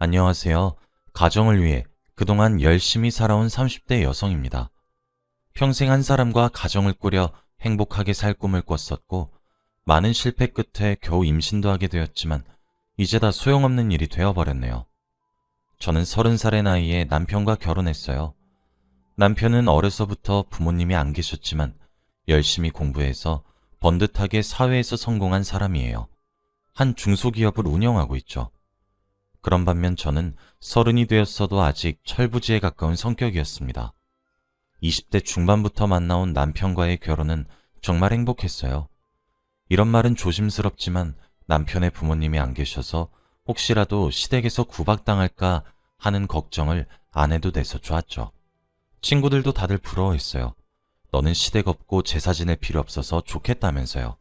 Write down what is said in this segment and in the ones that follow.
안녕하세요. 가정을 위해 그동안 열심히 살아온 30대 여성입니다. 평생 한 사람과 가정을 꾸려 행복하게 살 꿈을 꿨었고, 많은 실패 끝에 겨우 임신도 하게 되었지만, 이제 다 소용없는 일이 되어버렸네요. 저는 30살의 나이에 남편과 결혼했어요. 남편은 어려서부터 부모님이 안 계셨지만, 열심히 공부해서 번듯하게 사회에서 성공한 사람이에요. 한 중소기업을 운영하고 있죠. 그런 반면 저는 30이 되었어도 아직 철부지에 가까운 성격이었습니다. 20대 중반부터 만나온 남편과의 결혼은 정말 행복했어요. 이런 말은 조심스럽지만 남편의 부모님이 안 계셔서 혹시라도 시댁에서 구박당할까 하는 걱정을 아내도 내서 좋았죠. 친구들도 다들 부러워했어요. 너는 시댁 없고 제사 지낼 필요 없어서 좋겠다면서요.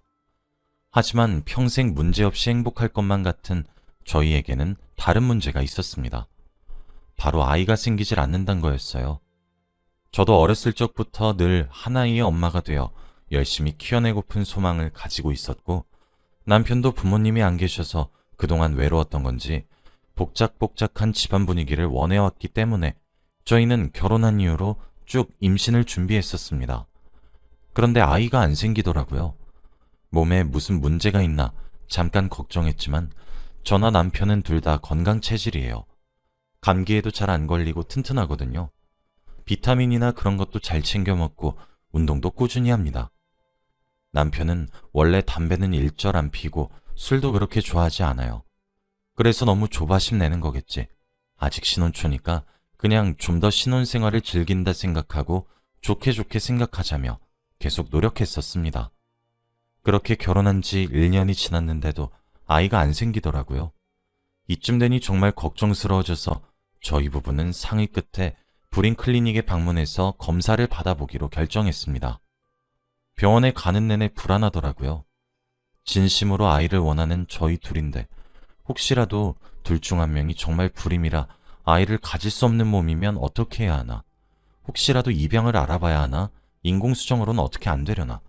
하지만 평생 문제없이 행복할 것만 같은 저희에게는 다른 문제가 있었습니다. 바로 아이가 생기질 않는다는 거였어요. 저도 어렸을 적부터 늘 하나이의 엄마가 되어 열심히 키워내고픈 소망을 가지고 있었고, 남편도 부모님이 안 계셔서 그동안 외로웠던 건지 복작복작한 집안 분위기를 원해왔기 때문에 저희는 결혼한 이후로 쭉 임신을 준비했었습니다. 그런데 아이가 안 생기더라고요. 몸에 무슨 문제가 있나 잠깐 걱정했지만 저나 남편은 둘 다 건강 체질이에요. 감기에도 잘 안 걸리고 튼튼하거든요. 비타민이나 그런 것도 잘 챙겨 먹고 운동도 꾸준히 합니다. 남편은 원래 담배는 일절 안 피고 술도 그렇게 좋아하지 않아요. 그래서 너무 조바심 내는 거겠지. 아직 신혼초니까 그냥 좀 더 신혼생활을 즐긴다 생각하고 좋게 좋게 생각하자며 계속 노력했었습니다. 그렇게 결혼한 지 1년이 지났는데도 아이가 안 생기더라고요. 이쯤 되니 정말 걱정스러워져서 저희 부부는 상의 끝에 불임 클리닉에 방문해서 검사를 받아보기로 결정했습니다. 병원에 가는 내내 불안하더라고요. 진심으로 아이를 원하는 저희 둘인데 혹시라도 둘 중 한 명이 정말 불임이라 아이를 가질 수 없는 몸이면 어떻게 해야 하나? 혹시라도 입양을 알아봐야 하나? 인공수정으로는 어떻게 안 되려나?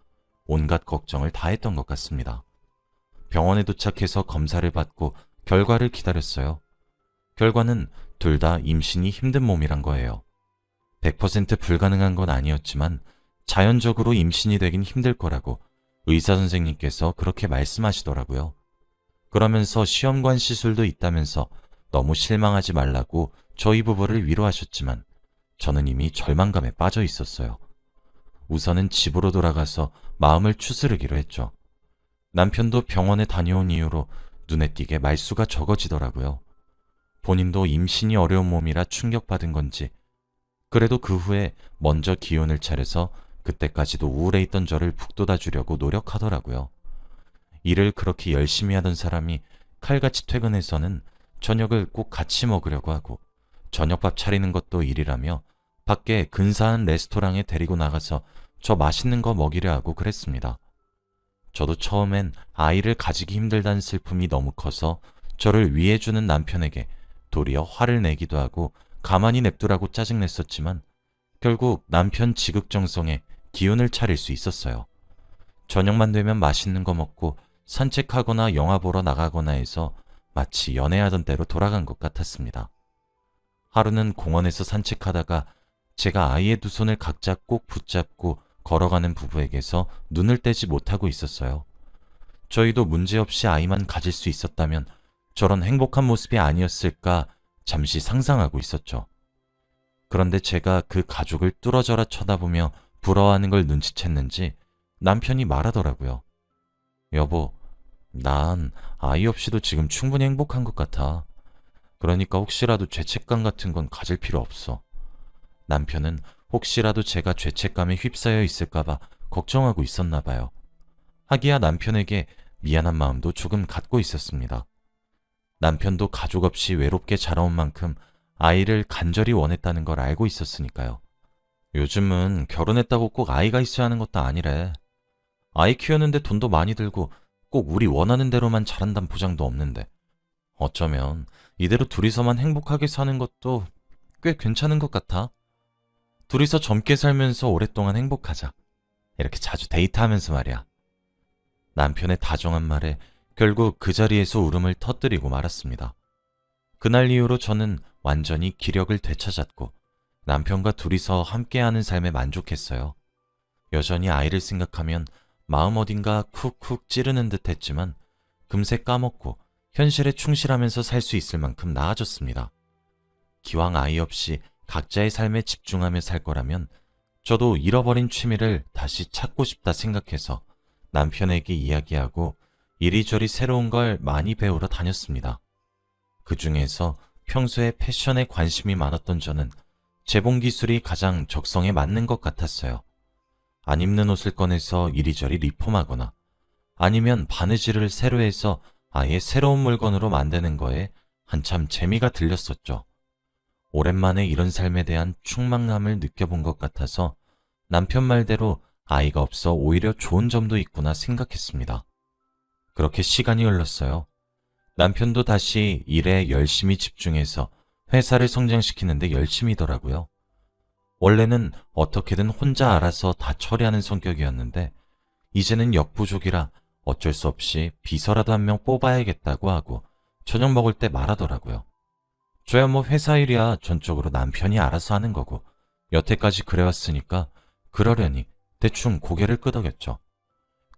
온갖 걱정을 다 했던 것 같습니다. 병원에 도착해서 검사를 받고 결과를 기다렸어요. 결과는 둘 다 임신이 힘든 몸이란 거예요. 100% 불가능한 건 아니었지만 자연적으로 임신이 되긴 힘들 거라고 의사 선생님께서 그렇게 말씀하시더라고요. 그러면서 시험관 시술도 있다면서 너무 실망하지 말라고 저희 부부를 위로하셨지만 저는 이미 절망감에 빠져 있었어요. 우선은 집으로 돌아가서 마음을 추스르기로 했죠. 남편도 병원에 다녀온 이후로 눈에 띄게 말수가 적어지더라고요. 본인도 임신이 어려운 몸이라 충격받은 건지 그래도 그 후에 먼저 기운을 차려서 그때까지도 우울해 있던 저를 북돋아 주려고 노력하더라고요. 일을 그렇게 열심히 하던 사람이 칼같이 퇴근해서는 저녁을 꼭 같이 먹으려고 하고 저녁밥 차리는 것도 일이라며 밖에 근사한 레스토랑에 데리고 나가서 저 맛있는 거 먹이려 하고 그랬습니다. 저도 처음엔 아이를 가지기 힘들다는 슬픔이 너무 커서 저를 위해주는 남편에게 도리어 화를 내기도 하고 가만히 냅두라고 짜증냈었지만 결국 남편 지극정성에 기운을 차릴 수 있었어요. 저녁만 되면 맛있는 거 먹고 산책하거나 영화 보러 나가거나 해서 마치 연애하던 때로 돌아간 것 같았습니다. 하루는 공원에서 산책하다가 제가 아이의 두 손을 각자 꼭 붙잡고 걸어가는 부부에게서 눈을 떼지 못하고 있었어요. 저희도 문제없이 아이만 가질 수 있었다면 저런 행복한 모습이 아니었을까 잠시 상상하고 있었죠. 그런데 제가 그 가족을 뚫어져라 쳐다보며 부러워하는 걸 눈치챘는지 남편이 말하더라고요. 여보, 난 아이 없이도 지금 충분히 행복한 것 같아. 그러니까 혹시라도 죄책감 같은 건 가질 필요 없어. 남편은 혹시라도 제가 죄책감에 휩싸여 있을까봐 걱정하고 있었나 봐요. 하기야 남편에게 미안한 마음도 조금 갖고 있었습니다. 남편도 가족 없이 외롭게 자라온 만큼 아이를 간절히 원했다는 걸 알고 있었으니까요. 요즘은 결혼했다고 꼭 아이가 있어야 하는 것도 아니래. 아이 키우는데 돈도 많이 들고 꼭 우리 원하는 대로만 자란다는 보장도 없는데 어쩌면 이대로 둘이서만 행복하게 사는 것도 꽤 괜찮은 것 같아. 둘이서 젊게 살면서 오랫동안 행복하자. 이렇게 자주 데이트하면서 말이야. 남편의 다정한 말에 결국 그 자리에서 울음을 터뜨리고 말았습니다. 그날 이후로 저는 완전히 기력을 되찾았고 남편과 둘이서 함께하는 삶에 만족했어요. 여전히 아이를 생각하면 마음 어딘가 쿡쿡 찌르는 듯 했지만 금세 까먹고 현실에 충실하면서 살 수 있을 만큼 나아졌습니다. 기왕 아이 없이 각자의 삶에 집중하며 살 거라면 저도 잃어버린 취미를 다시 찾고 싶다 생각해서 남편에게 이야기하고 이리저리 새로운 걸 많이 배우러 다녔습니다. 그 중에서 평소에 패션에 관심이 많았던 저는 재봉 기술이 가장 적성에 맞는 것 같았어요. 안 입는 옷을 꺼내서 이리저리 리폼하거나 아니면 바느질을 새로 해서 아예 새로운 물건으로 만드는 거에 한참 재미가 들렸었죠. 오랜만에 이런 삶에 대한 충만감을 느껴본 것 같아서 남편 말대로 아이가 없어 오히려 좋은 점도 있구나 생각했습니다. 그렇게 시간이 흘렀어요. 남편도 다시 일에 열심히 집중해서 회사를 성장시키는데 열심이더라고요. 원래는 어떻게든 혼자 알아서 다 처리하는 성격이었는데 이제는 역부족이라 어쩔 수 없이 비서라도 한 명 뽑아야겠다고 하고 저녁 먹을 때 말하더라고요. 저야 뭐 회사 일이야 전적으로 남편이 알아서 하는 거고 여태까지 그래왔으니까 그러려니 대충 고개를 끄덕였죠.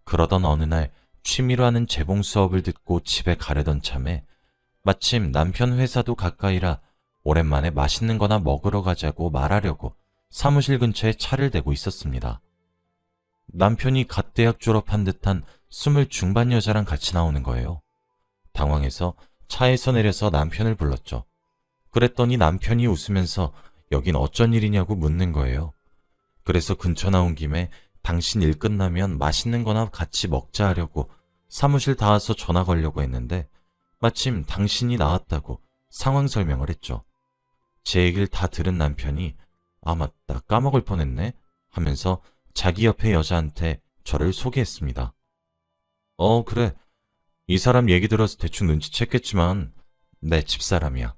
그러던 어느 날 취미로 하는 재봉 수업을 듣고 집에 가려던 참에 마침 남편 회사도 가까이라 오랜만에 맛있는 거나 먹으러 가자고 말하려고 사무실 근처에 차를 대고 있었습니다. 남편이 갓 대학 졸업한 듯한 20 중반 여자랑 같이 나오는 거예요. 당황해서 차에서 내려서 남편을 불렀죠. 그랬더니 남편이 웃으면서 여긴 어쩐 일이냐고 묻는 거예요. 그래서 근처 나온 김에 당신 일 끝나면 맛있는 거나 같이 먹자 하려고 사무실 다 와서 전화 걸려고 했는데 마침 당신이 나왔다고 상황 설명을 했죠. 제 얘기를 다 들은 남편이 아 맞다 까먹을 뻔했네 하면서 자기 옆에 여자한테 저를 소개했습니다. 그래. 이 사람 얘기 들어서 대충 눈치챘겠지만 내 집사람이야.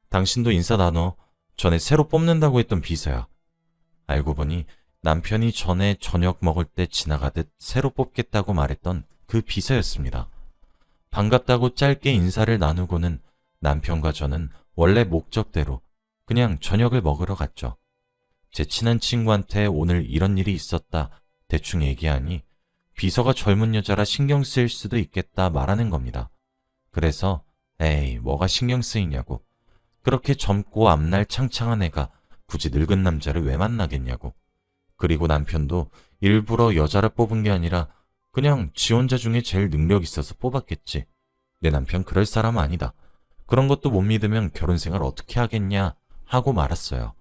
당신도 인사 나눠. 전에 새로 뽑는다고 했던 비서야. 알고 보니 남편이 전에 저녁 먹을 때 지나가듯 새로 뽑겠다고 말했던 그 비서였습니다. 반갑다고 짧게 인사를 나누고는 남편과 저는 원래 목적대로 그냥 저녁을 먹으러 갔죠. 제 친한 친구한테 오늘 이런 일이 있었다 대충 얘기하니 비서가 젊은 여자라 신경 쓰일 수도 있겠다 말하는 겁니다. 그래서 에이 뭐가 신경 쓰이냐고 그렇게 젊고 앞날 창창한 애가 굳이 늙은 남자를 왜 만나겠냐고 그리고 남편도 일부러 여자를 뽑은 게 아니라 그냥 지 혼자 중에 제일 능력 있어서 뽑았겠지. 내 남편 그럴 사람 아니다. 그런 것도 못 믿으면 결혼 생활 어떻게 하겠냐 하고 말았어요.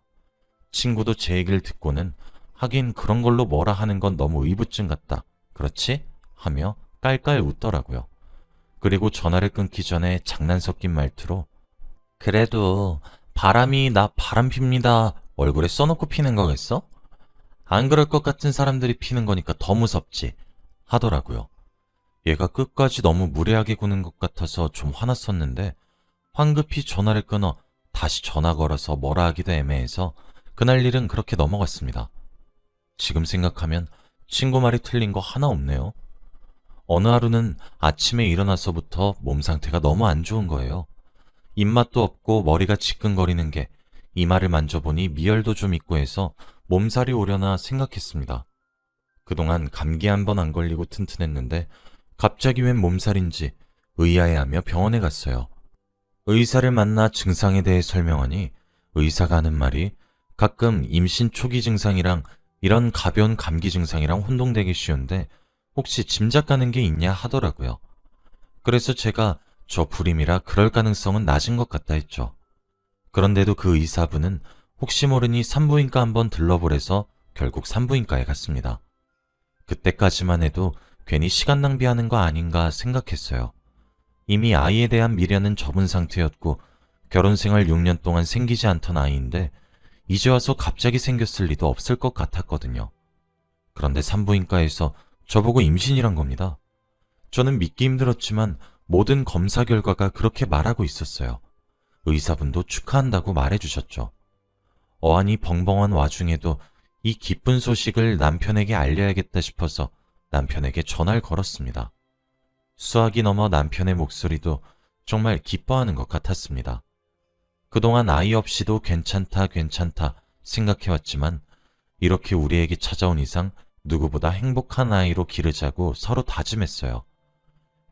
친구도 제 얘기를 듣고는 하긴 그런 걸로 뭐라 하는 건 너무 의부증 같다. 그렇지? 하며 깔깔 웃더라고요. 그리고 전화를 끊기 전에 장난 섞인 말투로 그래도 바람이 나 바람 핍니다 얼굴에 써놓고 피는 거겠어? 안 그럴 것 같은 사람들이 피는 거니까 더 무섭지 하더라고요. 얘가 끝까지 너무 무례하게 구는 것 같아서 좀 화났었는데 황급히 전화를 끊어 다시 전화 걸어서 뭐라 하기도 애매해서 그날 일은 그렇게 넘어갔습니다. 지금 생각하면 친구 말이 틀린 거 하나 없네요. 어느 하루는 아침에 일어나서부터 몸 상태가 너무 안 좋은 거예요. 입맛도 없고 머리가 지끈거리는 게 이마를 만져보니 미열도 좀 있고 해서 몸살이 오려나 생각했습니다. 그동안 감기 한 번 안 걸리고 튼튼했는데 갑자기 웬 몸살인지 의아해하며 병원에 갔어요. 의사를 만나 증상에 대해 설명하니 의사가 하는 말이 가끔 임신 초기 증상이랑 이런 가벼운 감기 증상이랑 혼동되기 쉬운데 혹시 짐작 가는 게 있냐 하더라고요. 그래서 제가 저 불임이라 그럴 가능성은 낮은 것 같다 했죠. 그런데도 그 의사분은 혹시 모르니 산부인과 한번 들러보래서 결국 산부인과에 갔습니다. 그때까지만 해도 괜히 시간 낭비하는 거 아닌가 생각했어요. 이미 아이에 대한 미련은 접은 상태였고 결혼 생활 6년 동안 생기지 않던 아이인데 이제 와서 갑자기 생겼을 리도 없을 것 같았거든요. 그런데 산부인과에서 저보고 임신이란 겁니다. 저는 믿기 힘들었지만 모든 검사 결과가 그렇게 말하고 있었어요. 의사분도 축하한다고 말해주셨죠. 어안이 벙벙한 와중에도 이 기쁜 소식을 남편에게 알려야겠다 싶어서 남편에게 전화를 걸었습니다. 수학이 넘어 남편의 목소리도 정말 기뻐하는 것 같았습니다. 그동안 아이 없이도 괜찮다, 괜찮다 생각해왔지만 이렇게 우리에게 찾아온 이상 누구보다 행복한 아이로 기르자고 서로 다짐했어요.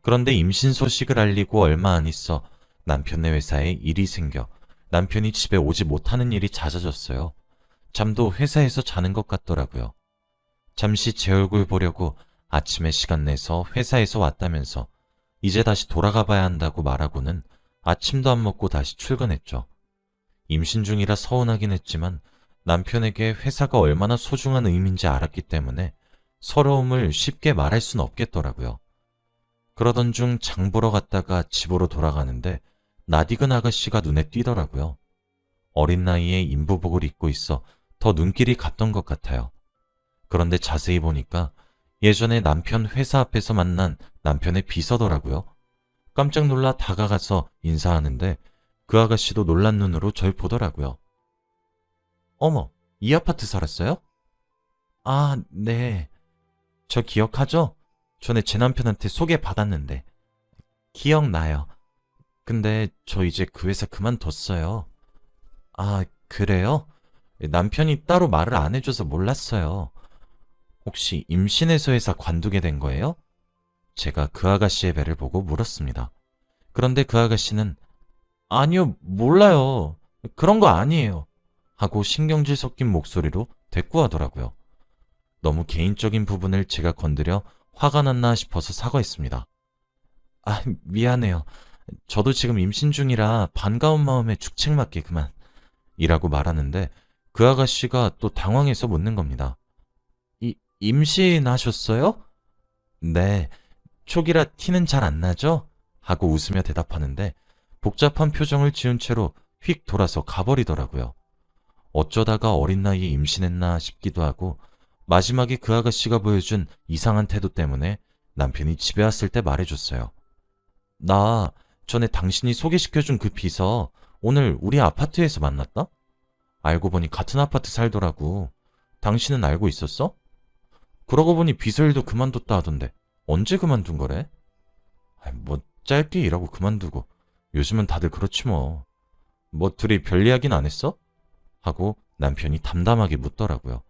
그런데 임신 소식을 알리고 얼마 안 있어 남편네 회사에 일이 생겨 남편이 집에 오지 못하는 일이 잦아졌어요. 잠도 회사에서 자는 것 같더라고요. 잠시 제 얼굴 보려고 아침에 시간 내서 회사에서 왔다면서 이제 다시 돌아가 봐야 한다고 말하고는 아침도 안 먹고 다시 출근했죠. 임신 중이라 서운하긴 했지만 남편에게 회사가 얼마나 소중한 의미인지 알았기 때문에 서러움을 쉽게 말할 순 없겠더라고요. 그러던 중 장 보러 갔다가 집으로 돌아가는데 낯익은 아가씨가 눈에 띄더라고요. 어린 나이에 인부복을 입고 있어 더 눈길이 갔던 것 같아요. 그런데 자세히 보니까 예전에 남편 회사 앞에서 만난 남편의 비서더라고요. 깜짝 놀라 다가가서 인사하는데 그 아가씨도 놀란 눈으로 절 보더라고요. 어머, 이 아파트 살았어요? 아, 네. 저 기억하죠? 전에 제 남편한테 소개받았는데. 기억나요. 근데 저 이제 그 회사 그만뒀어요. 아, 그래요? 남편이 따로 말을 안 해줘서 몰랐어요. 혹시 임신해서 회사 관두게 된 거예요? 제가 그 아가씨의 배를 보고 물었습니다. 그런데 그 아가씨는 아니요, 몰라요. 그런 거 아니에요. 하고 신경질 섞인 목소리로 대꾸하더라고요. 너무 개인적인 부분을 제가 건드려 화가 났나 싶어서 사과했습니다. 아, 미안해요. 저도 지금 임신 중이라 반가운 마음에 죽책맞게 그만. 이라고 말하는데 그 아가씨가 또 당황해서 묻는 겁니다. 임신하셨어요? 네. 초기라 티는 잘 안 나죠? 하고 웃으며 대답하는데 복잡한 표정을 지은 채로 휙 돌아서 가버리더라고요. 어쩌다가 어린 나이에 임신했나 싶기도 하고 마지막에 그 아가씨가 보여준 이상한 태도 때문에 남편이 집에 왔을 때 말해줬어요. 나 전에 당신이 소개시켜준 그 비서 오늘 우리 아파트에서 만났다? 알고 보니 같은 아파트 살더라고. 당신은 알고 있었어? 그러고 보니 비서 일도 그만뒀다 하던데 언제 그만둔 거래? 뭐 짧게 일하고 그만두고 요즘은 다들 그렇지 뭐. 뭐 둘이 별 이야기는 안 했어? 하고 남편이 담담하게 묻더라고요.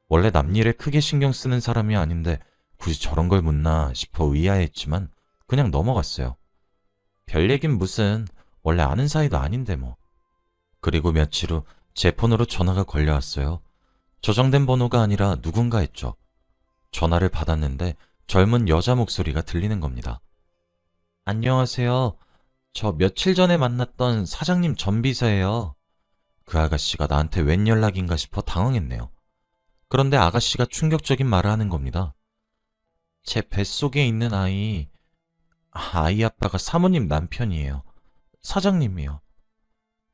원래 남일에 크게 신경 쓰는 사람이 아닌데 굳이 저런 걸 묻나 싶어 의아했지만 그냥 넘어갔어요. 별 얘긴 무슨, 원래 아는 사이도 아닌데 뭐. 그리고 며칠 후 제 폰으로 전화가 걸려왔어요. 저장된 번호가 아니라 누군가 했죠. 전화를 받았는데 젊은 여자 목소리가 들리는 겁니다. 안녕하세요. 저 며칠 전에 만났던 사장님 전 비서예요. 그 아가씨가 나한테 웬 연락인가 싶어 당황했네요. 그런데 아가씨가 충격적인 말을 하는 겁니다. 제 뱃속에 있는 아이 아빠가 사모님 남편이에요. 사장님이요.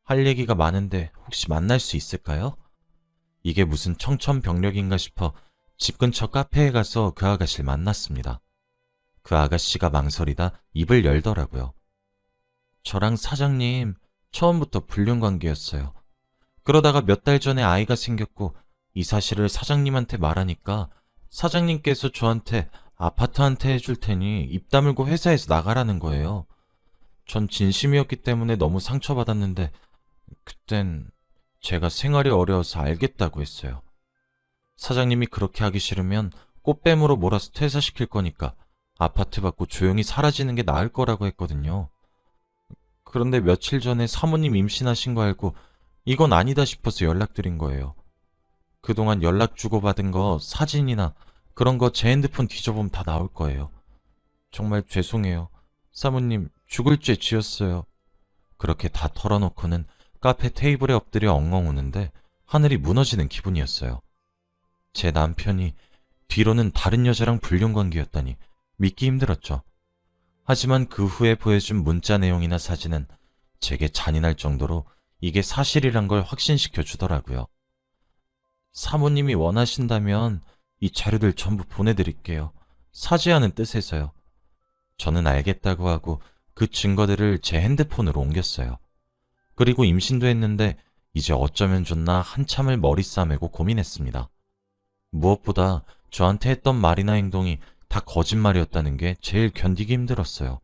할 얘기가 많은데 혹시 만날 수 있을까요? 이게 무슨 청천벽력인가 싶어 집 근처 카페에 가서 그 아가씨를 만났습니다. 그 아가씨가 망설이다 입을 열더라고요. 저랑 사장님 처음부터 불륜관계였어요. 그러다가 몇 달 전에 아이가 생겼고 이 사실을 사장님한테 말하니까 사장님께서 저한테 아파트한테 해줄 테니 입 다물고 회사에서 나가라는 거예요. 전 진심이었기 때문에 너무 상처받았는데 그땐 제가 생활이 어려워서 알겠다고 했어요. 사장님이 그렇게 하기 싫으면 꽃뱀으로 몰아서 퇴사시킬 거니까 아파트 받고 조용히 사라지는 게 나을 거라고 했거든요. 그런데 며칠 전에 사모님 임신하신 거 알고 이건 아니다 싶어서 연락드린 거예요. 그동안 연락 주고받은 거 사진이나 그런 거 제 핸드폰 뒤져보면 다 나올 거예요. 정말 죄송해요. 사모님 죽을 죄 지었어요. 그렇게 다 털어놓고는 카페 테이블에 엎드려 엉엉 우는데 하늘이 무너지는 기분이었어요. 제 남편이 뒤로는 다른 여자랑 불륜관계였다니 믿기 힘들었죠. 하지만 그 후에 보여준 문자 내용이나 사진은 제게 잔인할 정도로 이게 사실이란 걸 확신시켜 주더라고요. 사모님이 원하신다면 이 자료들 전부 보내드릴게요. 사죄하는 뜻에서요. 저는 알겠다고 하고 그 증거들을 제 핸드폰으로 옮겼어요. 그리고 임신도 했는데 이제 어쩌면 좋나 한참을 머리 싸매고 고민했습니다. 무엇보다 저한테 했던 말이나 행동이 다 거짓말이었다는 게 제일 견디기 힘들었어요.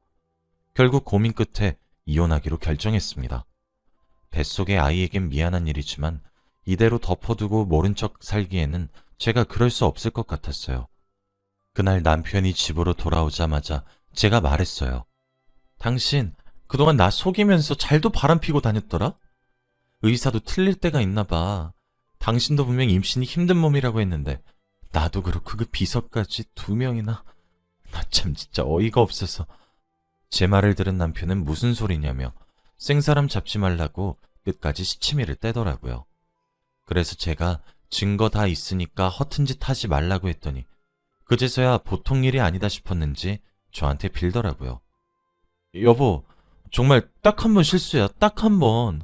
결국 고민 끝에 이혼하기로 결정했습니다. 뱃속의 아이에겐 미안한 일이지만 이대로 덮어두고 모른 척 살기에는 제가 그럴 수 없을 것 같았어요. 그날 남편이 집으로 돌아오자마자 제가 말했어요. 당신 그동안 나 속이면서 잘도 바람피고 다녔더라? 의사도 틀릴 때가 있나 봐. 당신도 분명 임신이 힘든 몸이라고 했는데 나도 그렇고 그 비서까지 2명이나. 나 참 진짜 어이가 없어서. 제 말을 들은 남편은 무슨 소리냐며 생사람 잡지 말라고 끝까지 시치미를 떼더라고요. 그래서 제가 증거 다 있으니까 허튼 짓 하지 말라고 했더니 그제서야 보통 일이 아니다 싶었는지 저한테 빌더라고요. 여보, 정말 딱 한 번 실수야. 딱 한 번.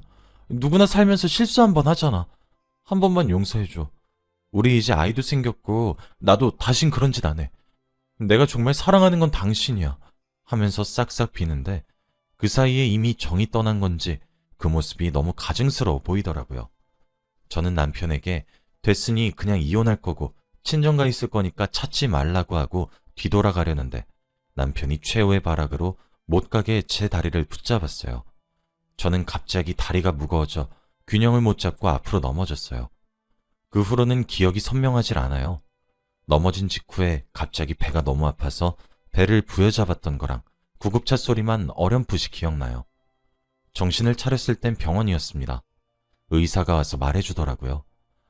누구나 살면서 실수 한 번 하잖아. 한 번만 용서해줘. 우리 이제 아이도 생겼고 나도 다신 그런 짓 안 해. 내가 정말 사랑하는 건 당신이야. 하면서 싹싹 비는데 그 사이에 이미 정이 떠난 건지 그 모습이 너무 가증스러워 보이더라고요. 저는 남편에게 됐으니 그냥 이혼할 거고 친정가 있을 거니까 찾지 말라고 하고 뒤돌아가려는데 남편이 최후의 발악으로 못 가게 제 다리를 붙잡았어요. 저는 갑자기 다리가 무거워져 균형을 못 잡고 앞으로 넘어졌어요. 그 후로는 기억이 선명하질 않아요. 넘어진 직후에 갑자기 배가 너무 아파서 배를 부여잡았던 거랑 구급차 소리만 어렴풋이 기억나요. 정신을 차렸을 땐 병원이었습니다. 의사가 와서 말해주더라고요.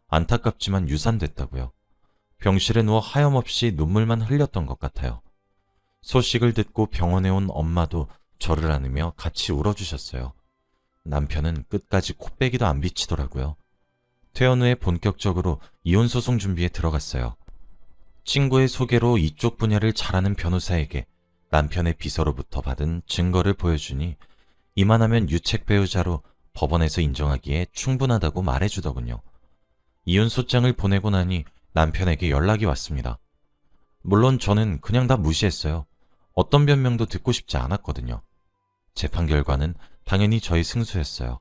안타깝지만 유산됐다고요. 병실에 누워 하염없이 눈물만 흘렸던 것 같아요. 소식을 듣고 병원에 온 엄마도 저를 안으며 같이 울어주셨어요. 남편은 끝까지 코빼기도 안 비치더라고요. 퇴원 후에 본격적으로 이혼소송 준비에 들어갔어요. 친구의 소개로 이쪽 분야를 잘하는 변호사에게 남편의 비서로부터 받은 증거를 보여주니 이만하면 유책 배우자로 법원에서 인정하기에 충분하다고 말해주더군요. 이혼소장을 보내고 나니 남편에게 연락이 왔습니다. 물론 저는 그냥 다 무시했어요. 어떤 변명도 듣고 싶지 않았거든요. 재판 결과는 당연히 저희 승소였어요.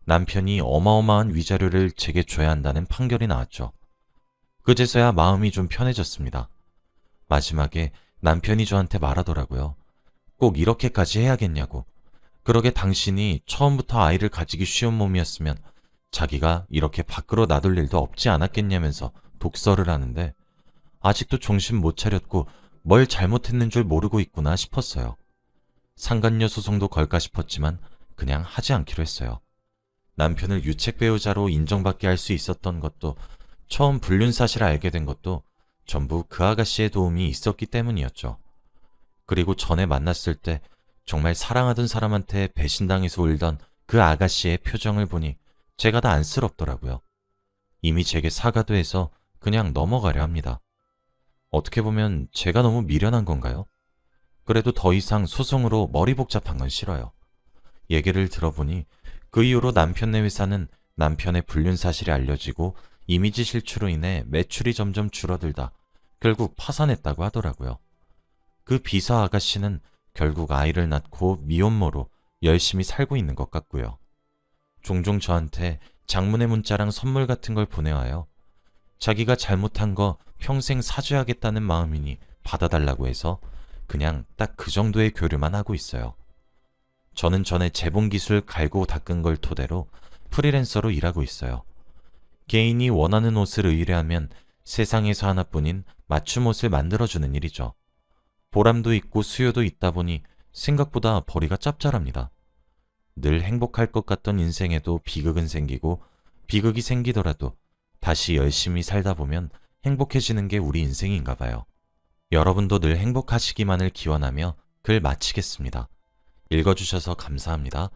남편이 어마어마한 위자료를 제게 줘야 한다는 판결이 나왔죠. 그제서야 마음이 좀 편해졌습니다. 마지막에 남편이 저한테 말하더라고요. 꼭 이렇게까지 해야겠냐고. 그러게 당신이 처음부터 아이를 가지기 쉬운 몸이었으면 자기가 이렇게 밖으로 놔둘 일도 없지 않았겠냐면서 독설을 하는데 아직도 정신 못 차렸고 뭘 잘못했는 줄 모르고 있구나 싶었어요. 상간녀 소송도 걸까 싶었지만 그냥 하지 않기로 했어요. 남편을 유책 배우자로 인정받게 할 수 있었던 것도 처음 불륜 사실을 알게 된 것도 전부 그 아가씨의 도움이 있었기 때문이었죠. 그리고 전에 만났을 때 정말 사랑하던 사람한테 배신당해서 울던 그 아가씨의 표정을 보니 제가 다 안쓰럽더라고요. 이미 제게 사과도 해서 그냥 넘어가려 합니다. 어떻게 보면 제가 너무 미련한 건가요? 그래도 더 이상 소송으로 머리 복잡한 건 싫어요. 얘기를 들어보니 그 이후로 남편네 회사는 남편의 불륜 사실이 알려지고 이미지 실추로 인해 매출이 점점 줄어들다 결국 파산했다고 하더라고요. 그 비서 아가씨는 결국 아이를 낳고 미혼모로 열심히 살고 있는 것 같고요. 종종 저한테 장문의 문자랑 선물 같은 걸 보내와요. 자기가 잘못한 거 평생 사죄하겠다는 마음이니 받아달라고 해서 그냥 딱 그 정도의 교류만 하고 있어요. 저는 전에 재봉 기술 갈고 닦은 걸 토대로 프리랜서로 일하고 있어요. 개인이 원하는 옷을 의뢰하면 세상에서 하나뿐인 맞춤 옷을 만들어주는 일이죠. 보람도 있고 수요도 있다 보니 생각보다 벌이가 짭짤합니다. 늘 행복할 것 같던 인생에도 비극은 생기고 비극이 생기더라도 다시 열심히 살다 보면 행복해지는 게 우리 인생인가 봐요. 여러분도 늘 행복하시기만을 기원하며 글 마치겠습니다. 읽어주셔서 감사합니다.